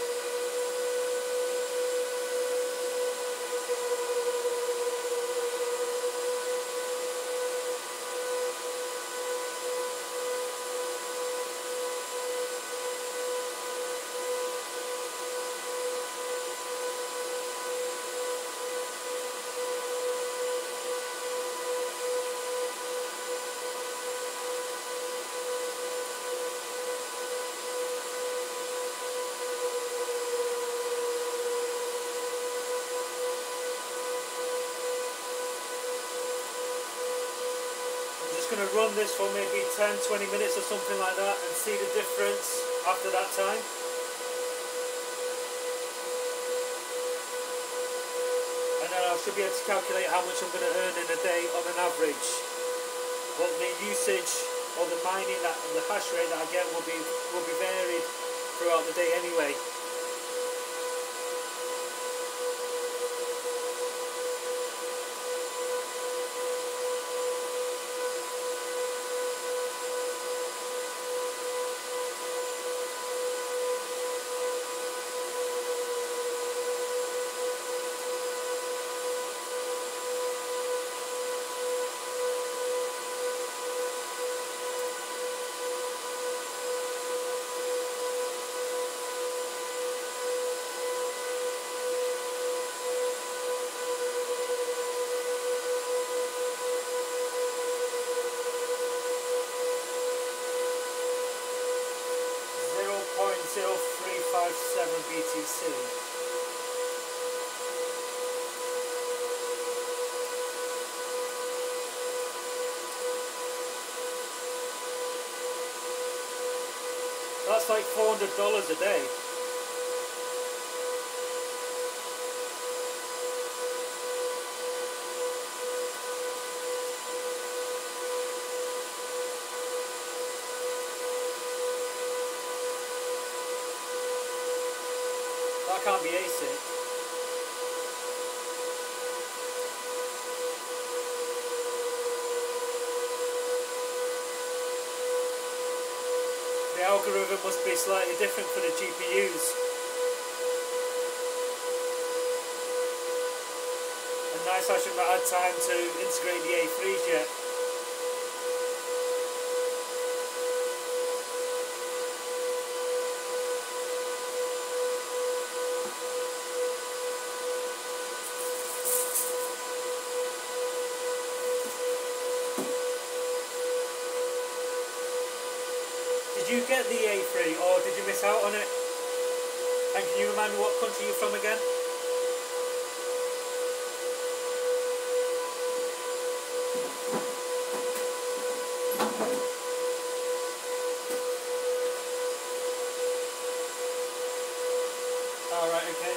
Going to run this for maybe 10-20 minutes or something like that and see the difference after that time. I should be able to calculate how much I'm going to earn in a day on an average. But the usage or the mining that and the hash rate that I get will be varied throughout the day anyway. 0.0357 BTC. That's like $400 a day. That can't be ASIC. The algorithm must be slightly different for the GPUs. And nice, I shouldn't have had time to integrate the A3s yet. Did you get the A3 or did you miss out on it? And can you remind me what country you're from again? Alright, okay.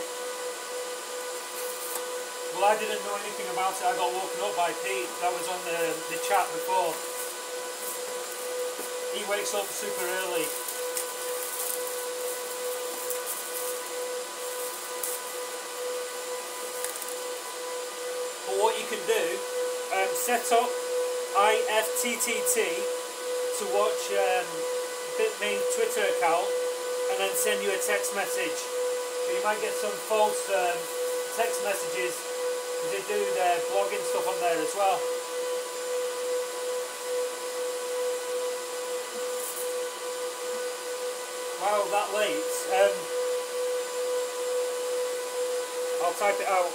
Well, I didn't know anything about it. I got woken up by Pete. That was on the chat before. He wakes up super early. But what you can do, set up IFTTT to watch Bitmain Twitter account and then send you a text message. So you might get some false text messages because they do their blogging stuff on there as well. Wow, that late. I'll type it out.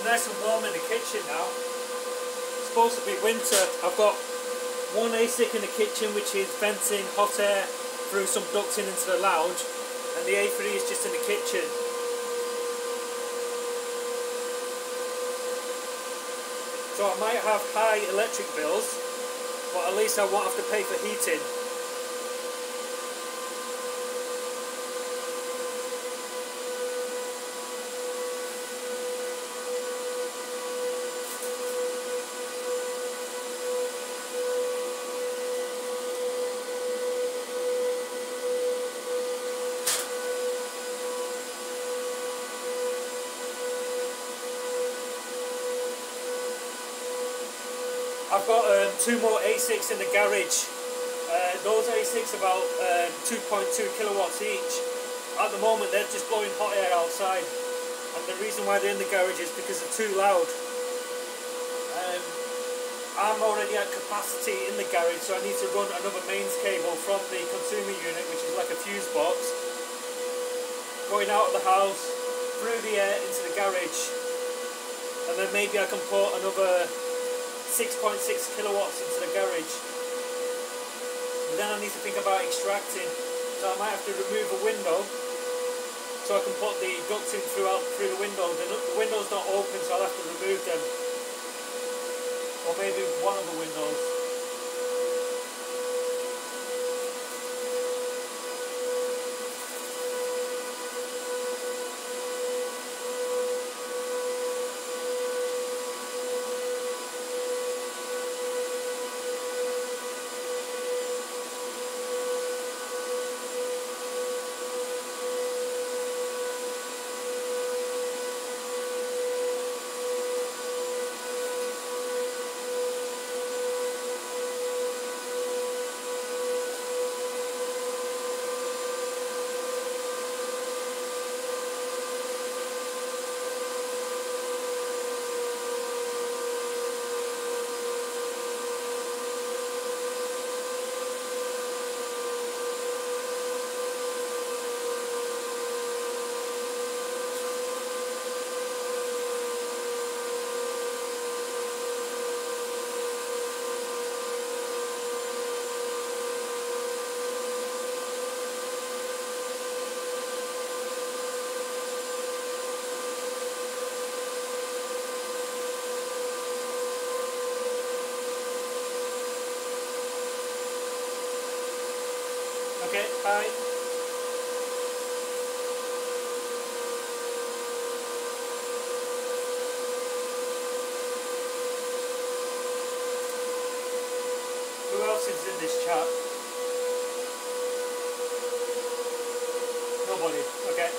Nice and warm in the kitchen now. It's supposed to be winter. I've got one ASIC in the kitchen which is venting hot air through some ducting into the lounge, and the A3 is just in the kitchen. So I might have high electric bills, but at least I won't have to pay for heating. I've got 2 more A6 in the garage. Those A6 are about 2.2 kilowatts each. At the moment they're just blowing hot air outside, and the reason why they're in the garage is because they're too loud. I'm already at capacity in the garage, so I need to run another mains cable from the consumer unit, which is like a fuse box, going out of the house, through the air into the garage, and then maybe I can put another 6.6 kilowatts into the garage. And then I need to think about extracting, so I might have to remove a window so I can put the ducts in through the window. The window's not open, so I'll have to remove them. Or maybe one of the windows. Okay, bye. Who else is in this chat? Nobody, okay.